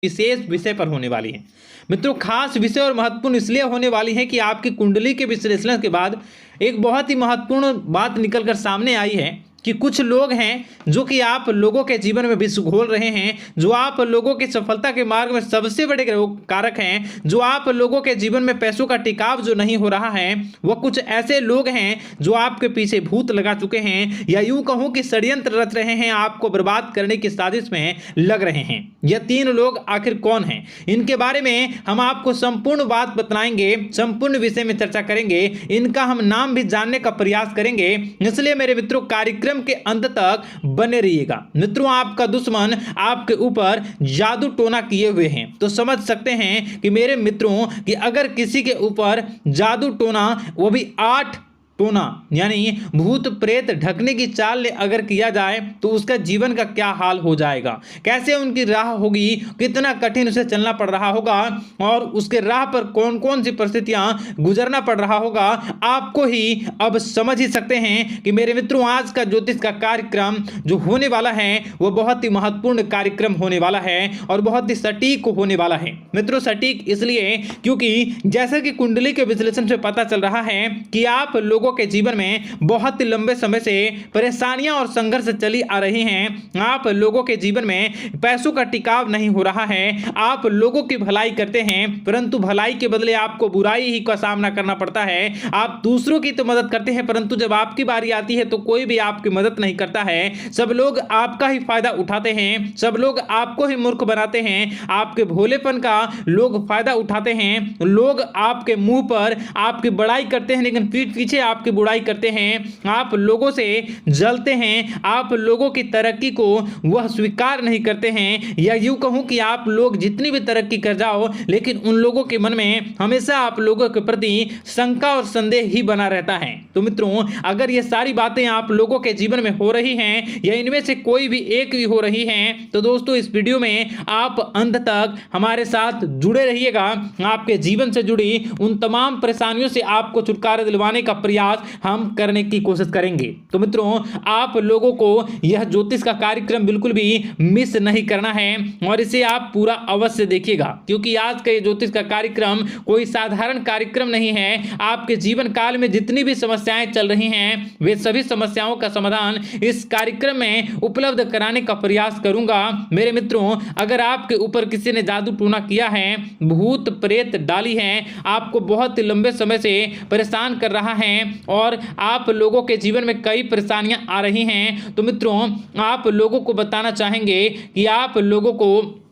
विशेष विषय पर होने वाली है। मित्रों, खास विषय और महत्वपूर्ण इसलिए होने वाली है कि आपकी कुंडली के विश्लेषण के बाद एक बहुत ही महत्वपूर्ण बात निकलकर सामने आई है कि कुछ लोग हैं जो कि आप लोगों के जीवन में विष घोल रहे हैं, जो आप लोगों की सफलता के मार्ग में सबसे बड़े कारक हैं, जो आप लोगों के जीवन में पैसों का टिकाव जो नहीं हो रहा है, वह कुछ ऐसे लोग हैं जो आपके पीछे भूत लगा चुके हैं, या यूं कहूं कि षड्यंत्र रच रहे हैं, आपको बर्बाद करने की साजिश में लग रहे हैं। यह 3 लोग आखिर कौन हैं, इनके बारे में हम आपको संपूर्ण बात बताएंगे, संपूर्ण विषय में चर्चा करेंगे, इनका हम नाम भी जानने का प्रयास करेंगे। इसलिए मेरे मित्रों, कार्यक्रम के अंत तक बने रहिएगा। मित्रों, आपका दुश्मन आपके ऊपर जादू टोना किए हुए हैं, तो समझ सकते हैं कि मेरे मित्रों कि अगर किसी के ऊपर जादू टोना, वो भी 8 टोना यानी भूत प्रेत ढकने की चाल ले अगर किया जाए तो उसका जीवन का क्या हाल हो जाएगा, कैसे उनकी राह होगी, कितना कठिन उसे चलना पड़ रहा होगा और उसके राह पर कौन कौन सी परिस्थितियां गुजरना पड़ रहा होगा, आपको ही अब समझ ही सकते हैं कि मेरे मित्रों, आज का ज्योतिष का कार्यक्रम जो होने वाला है वह बहुत ही महत्वपूर्ण कार्यक्रम होने वाला है और बहुत ही सटीक होने वाला है। मित्रों, सटीक इसलिए क्योंकि जैसा कि कुंडली के विश्लेषण से पता चल रहा है कि आप लोगों के जीवन में बहुत लंबे समय से परेशानियां और संघर्ष चली आ रही हैं। आप लोगों के जीवन में पैसों का टिकाव नहीं हो रहा है। आप लोगों की भलाई करते हैं, परंतु भलाई के बदले आपको बुराई ही का सामना करना पड़ता है। आप दूसरों की तो मदद करते हैं, परंतु जब आपकी बारी आती है तो कोई भी आपकी मदद नहीं करता है। सब लोग आपका ही फायदा उठाते हैं, सब लोग आपको ही मूर्ख बनाते हैं, आपके भोलेपन का लोग फायदा उठाते हैं। लोग आपके मुंह पर आपकी बड़ाई करते हैं, लेकिन पीठ पीछे आपकी बुराई करते हैं। आप लोगों से जलते हैं, आप लोगों की तरक्की को वह स्वीकार नहीं करते हैं, या यूं कहूं कि आप लोग जितनी भी तरक्की कर जाओ, लेकिन उन लोगों के मन में हमेशा आप लोगों के प्रति शंका और संदेह ही बना रहता है। तो मित्रों, अगर ये सारी बातें आप लोगों के जीवन में हो रही हैं या इनमें से कोई भी एक भी हो रही हैं, तो दोस्तों इस वीडियो में आप अंत तक हमारे साथ जुड़े रहिएगा। आपके जीवन से जुड़ी उन तमाम परेशानियों से आपको छुटकारा दिलवाने का प्रयास हम करने की कोशिश करेंगे। तो मित्रों, आप लोगों को यह ज्योतिष का कार्यक्रम बिल्कुल भी मिस नहीं करना है और इसे आप पूरा अवश्य देखिएगा, क्योंकि आज का ये ज्योतिष का कार्यक्रम कोई साधारण कार्यक्रम नहीं है। आपके जीवन काल में जितनी भी समस्याएं चल रही हैं, वे सभी समस्याओं का समाधान इस कार्यक्रम में उपलब्ध कराने का प्रयास करूंगा। मेरे मित्रों, अगर आपके ऊपर किसी ने जादू टूना किया है, भूत प्रेत डाली है, आपको बहुत लंबे समय से परेशान कर रहा है और आप लोगों के जीवन में कई परेशानियां आ रही हैं, तो मित्रों आप लोगों को बताना चाहेंगे कि आप लोगों को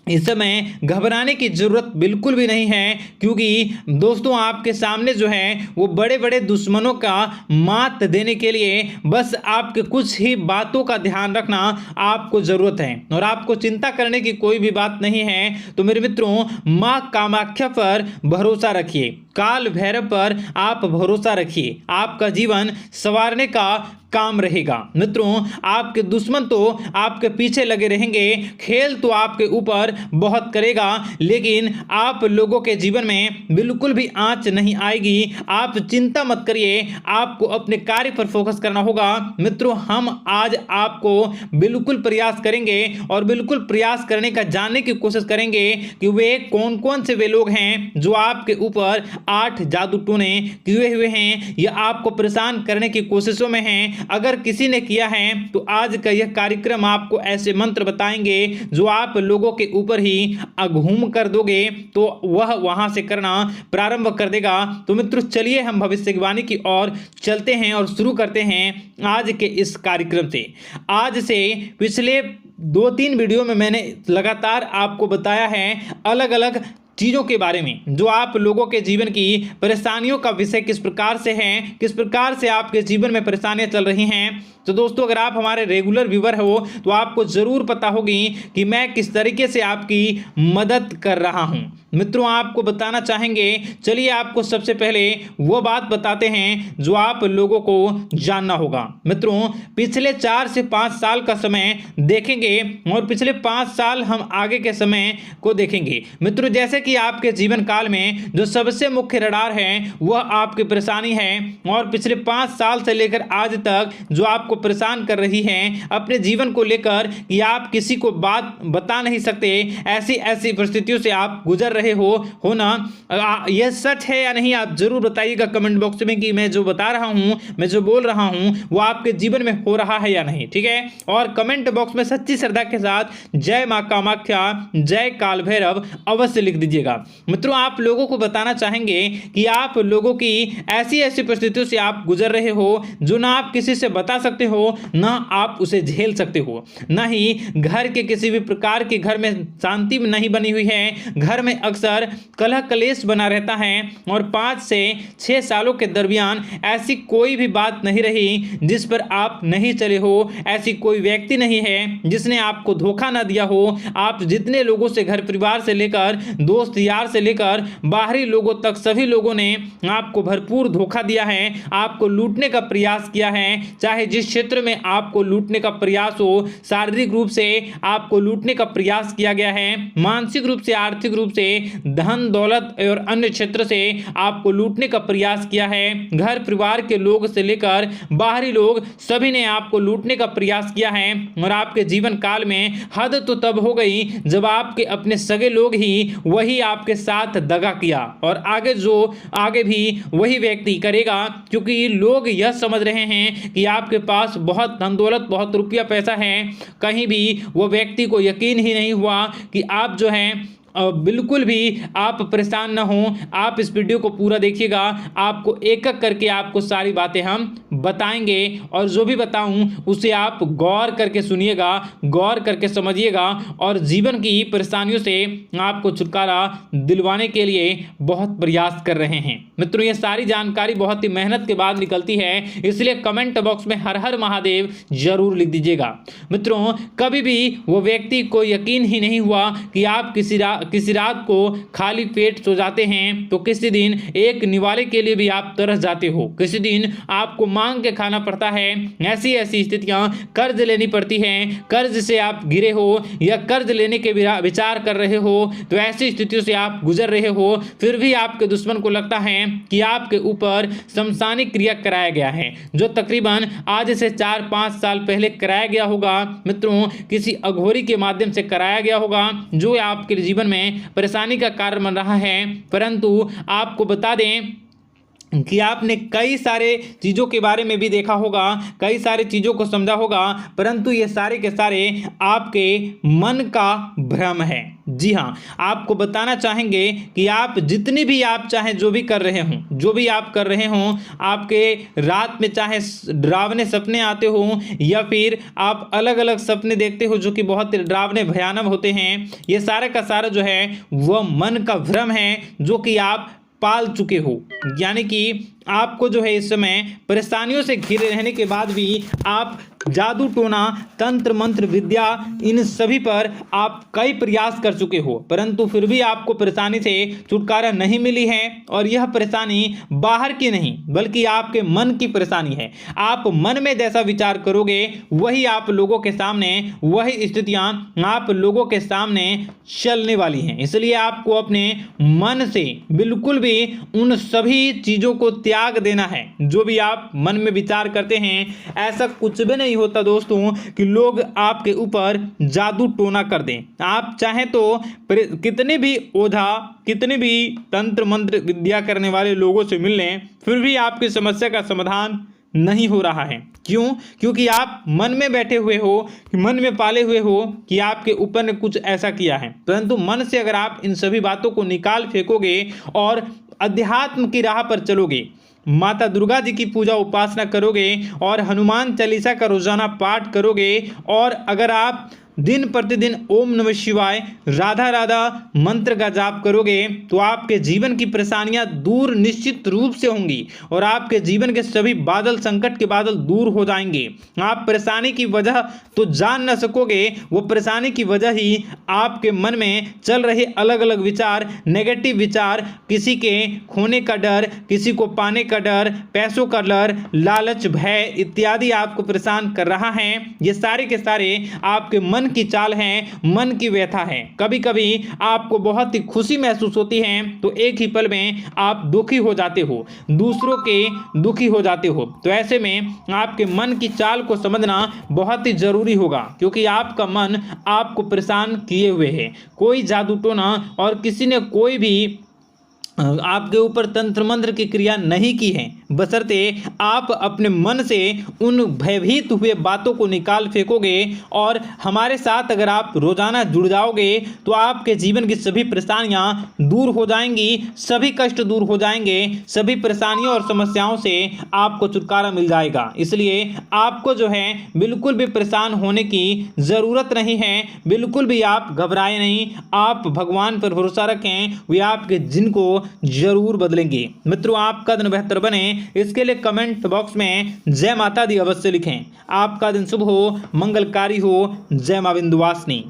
इस समय घबराने की जरूरत बिल्कुल भी नहीं है, क्योंकि दोस्तों आपके सामने जो है वो बड़े बड़े दुश्मनों का मात देने के लिए बस आपके कुछ ही बातों का ध्यान रखना आपको जरूरत है और आपको चिंता करने की कोई भी बात नहीं है। तो मेरे मित्रों, मां कामाख्या पर भरोसा रखिए, काल भैरव पर आप भरोसा रखिए, आपका जीवन संवारने का काम रहेगा। मित्रों, आपके दुश्मन तो आपके पीछे लगे रहेंगे, खेल तो आपके ऊपर बहुत करेगा, लेकिन आप लोगों के जीवन में बिल्कुल भी आंच नहीं आएगी। आप चिंता मत करिए, आपको अपने कार्य पर फोकस करना होगा। मित्रों, हम आज आपको बिल्कुल प्रयास करेंगे और बिल्कुल प्रयास करने का जानने की कोशिश करेंगे कि वे कौन कौन से वे लोग हैं जो आपके ऊपर 8 जादू टोने किए हुए हैं या आपको परेशान करने की कोशिशों में हैं। अगर किसी ने किया है तो आज का यह कार्यक्रम आपको ऐसे मंत्र बताएंगे जो आप लोगों के ऊपर ही घूम कर दोगे तो वह वहां से करना प्रारंभ कर देगा। तो मित्रों, चलिए हम भविष्यवाणी की ओर चलते हैं और शुरू करते हैं आज के इस कार्यक्रम से। आज से पिछले 2-3 वीडियो में मैंने लगातार आपको बताया है अलग अलग चीज़ों के बारे में, जो आप लोगों के जीवन की परेशानियों का विषय किस प्रकार से है, किस प्रकार से आपके जीवन में परेशानियां चल रही हैं। तो दोस्तों, अगर आप हमारे रेगुलर व्यूवर हो तो आपको ज़रूर पता होगी कि मैं किस तरीके से आपकी मदद कर रहा हूं। मित्रों, आपको बताना चाहेंगे, चलिए आपको सबसे पहले वो बात बताते हैं जो आप लोगों को जानना होगा। मित्रों, पिछले 4 से 5 साल का समय देखेंगे और पिछले 5 साल हम आगे के समय को देखेंगे। मित्रों, जैसे कि आपके जीवन काल में जो सबसे मुख्य रडार है वह आपकी परेशानी है और पिछले 5 साल से लेकर आज तक जो आपको परेशान कर रही हैं अपने जीवन को लेकर कि आप किसी को बात बता नहीं सकते, ऐसी ऐसी परिस्थितियों से आप गुजर रहे हो ना? यह सच है या नहीं, आप जरूर बताइएगा कमेंट बॉक्स में कि मैं जो बता रहा हूं, मैं जो बोल रहा हूं वो आपके जीवन में हो रहा है या नहीं। ठीक है, और कमेंट बॉक्स में सच्ची श्रद्धा के साथ जय मां कामाख्या, जय काल भैरव अवश्य लिख दीजिएगा। मित्रों, आप लोगों को बताना चाहेंगे कि आप लोगों की ऐसी ऐसी परिस्थितियों से आप गुजर रहे हो जो ना आप किसी से बता सकते हो, ना आप उसे झेल सकते हो, ना ही घर के किसी भी प्रकार के घर में शांति नहीं बनी हुई है। घर में अक्सर कलह कलेश बना रहता है और 5 से 6 सालों के दरमियान ऐसी कोई भी बात नहीं रही जिस पर आप नहीं चले हो। ऐसी कोई व्यक्ति नहीं है जिसने आपको धोखा ना दिया हो। आप जितने लोगों से, घर परिवार से लेकर दोस्त यार से लेकर बाहरी लोगों तक, सभी लोगों ने आपको भरपूर धोखा दिया है, आपको लूटने का प्रयास किया है। चाहे जिस क्षेत्र में आपको लूटने का प्रयास हो, शारीरिक रूप से आपको लूटने का प्रयास किया गया है, मानसिक रूप से, आर्थिक रूप से, धन दौलत और अन्य क्षेत्र से आपको लूटने का प्रयास किया है। घर परिवार के लोग से लेकर बाहरी लोग सभी ने आपको लूटने का प्रयास किया है। और आपके जीवन काल में हद तो तब हो गई जब आपके अपने सगे लोग ही वही आपके साथ दगा किया, और आगे भी वही व्यक्ति करेगा, क्योंकि लोग यह समझ रहे हैं कि आपके पास बहुत धन दौलत, बहुत रुपया पैसा है। कहीं भी वो व्यक्ति को यकीन ही नहीं हुआ कि आप जो है बिल्कुल भी आप परेशान ना हो। आप इस वीडियो को पूरा देखिएगा, आपको एक एक करके आपको सारी बातें हम बताएंगे, और जो भी बताऊं उसे आप गौर करके सुनिएगा, गौर करके समझिएगा, और जीवन की परेशानियों से आपको छुटकारा दिलवाने के लिए बहुत प्रयास कर रहे हैं। मित्रों, ये सारी जानकारी बहुत ही मेहनत के बाद निकलती है, इसलिए कमेंट बॉक्स में हर हर महादेव जरूर लिख दीजिएगा। मित्रों, कभी भी वो व्यक्ति को यकीन ही नहीं हुआ कि आप किसी रात को खाली पेट सो जाते हैं तो किसी दिन एक निवाले के लिए भी आप तरस जाते हो, किसी दिन आपको मांग के खाना पड़ता है। ऐसी ऐसी स्थितियां, कर्ज लेनी पड़ती हैं, कर्ज से आप गिरे हो या कर्ज लेने के विचार कर रहे हो, तो ऐसी स्थितियों से आप गुजर रहे हो। फिर भी आपके दुश्मन को लगता है कि आपके ऊपर शमशानिक क्रिया कराया गया है, जो तकरीबन आज से 4-5 साल पहले कराया गया होगा। मित्रों, किसी अघोरी के माध्यम से कराया गया होगा, जो आपके जीवन में परेशानी का कारण बन रहा है। परंतु आपको बता दें कि आपने कई सारे चीज़ों के बारे में भी देखा होगा, कई सारे चीज़ों को समझा होगा, परंतु ये सारे के सारे आपके मन का भ्रम है। जी हाँ, आपको बताना चाहेंगे कि आप जितनी भी आप चाहे जो भी कर रहे हों, जो भी आप कर रहे हों, आपके रात में चाहे डरावने सपने आते हों या फिर आप अलग अलग सपने देखते हो जो कि बहुत डरावने भयानक होते हैं, ये सारा का सारा जो है वह मन का भ्रम है जो कि आप पाल चुके हो। यानी कि आपको जो है इस समय परेशानियों से घिरे रहने के बाद भी आप जादू टोना, तंत्र मंत्र विद्या, इन सभी पर आप कई प्रयास कर चुके हो, परंतु फिर भी आपको परेशानी से छुटकारा नहीं मिली है। और यह परेशानी बाहर की नहीं बल्कि आपके मन की परेशानी है। आप मन में जैसा विचार करोगे वही आप लोगों के सामने, वही स्थितियां आप लोगों के सामने चलने वाली हैं। इसलिए आपको अपने मन से बिल्कुल भी उन सभी चीज़ों को त्याग देना है जो भी आप मन में विचार करते हैं। ऐसा कुछ भी नहीं होता दोस्तों कि लोग आपके ऊपर जादू टोना कर दें। आप चाहें तो कितने भी ओझा, कितने भी तंत्र मंत्र विद्या करने वाले लोगों से मिल लें, फिर भी आपकी समस्या का समाधान नहीं हो रहा है। क्यों? क्योंकि आप मन में बैठे हुए हो, मन में पाले हुए हो कि आपके ऊपर ने कुछ ऐसा किया है। परंतु मन से अगर आप इन सभी बातों को निकाल फेंकोगे और अध्यात्म की राह पर चलोगे, माता दुर्गा जी की पूजा उपासना करोगे और हनुमान चालीसा का रोजाना पाठ करोगे, और अगर आप दिन प्रतिदिन ओम नमः शिवाय, राधा राधा मंत्र का जाप करोगे तो आपके जीवन की परेशानियां दूर निश्चित रूप से होंगी और आपके जीवन के सभी बादल, संकट के बादल दूर हो जाएंगे। आप परेशानी की वजह तो जान न सकोगे, वो परेशानी की वजह ही आपके मन में चल रहे अलग अलग विचार, नेगेटिव विचार, किसी के खोने का डर, किसी को पाने का डर, पैसों का डर, लालच, भय इत्यादि आपको परेशान कर रहा है। ये सारे के सारे आपके मन की चाल है, मन की व्यथा है। कभी कभी आपको बहुत ही खुशी महसूस होती है तो एक ही पल में आप दुखी हो जाते हो, दूसरों के दुखी हो जाते हो। तो ऐसे में आपके मन की चाल को समझना बहुत ही जरूरी होगा, क्योंकि आपका मन आपको परेशान किए हुए है। कोई जादू टोना और किसी ने कोई भी आपके ऊपर तंत्र मंत्र की क्रिया नहीं की है, बशर्ते आप अपने मन से उन भयभीत हुए बातों को निकाल फेंकोगे। और हमारे साथ अगर आप रोजाना जुड़ जाओगे तो आपके जीवन की सभी परेशानियां दूर हो जाएंगी, सभी कष्ट दूर हो जाएंगे, सभी परेशानियों और समस्याओं से आपको छुटकारा मिल जाएगा। इसलिए आपको जो है बिल्कुल भी परेशान होने की ज़रूरत नहीं है, बिल्कुल भी आप घबराए नहीं। आप भगवान पर भरोसा रखें, वे आपके जिनको जरूर बदलेंगे। मित्रों, आपका दिन बेहतर बने इसके लिए कमेंट बॉक्स में जय माता दी अवश्य लिखें। आपका दिन शुभ हो, मंगलकारी हो। जय मां विंध्यवासिनी।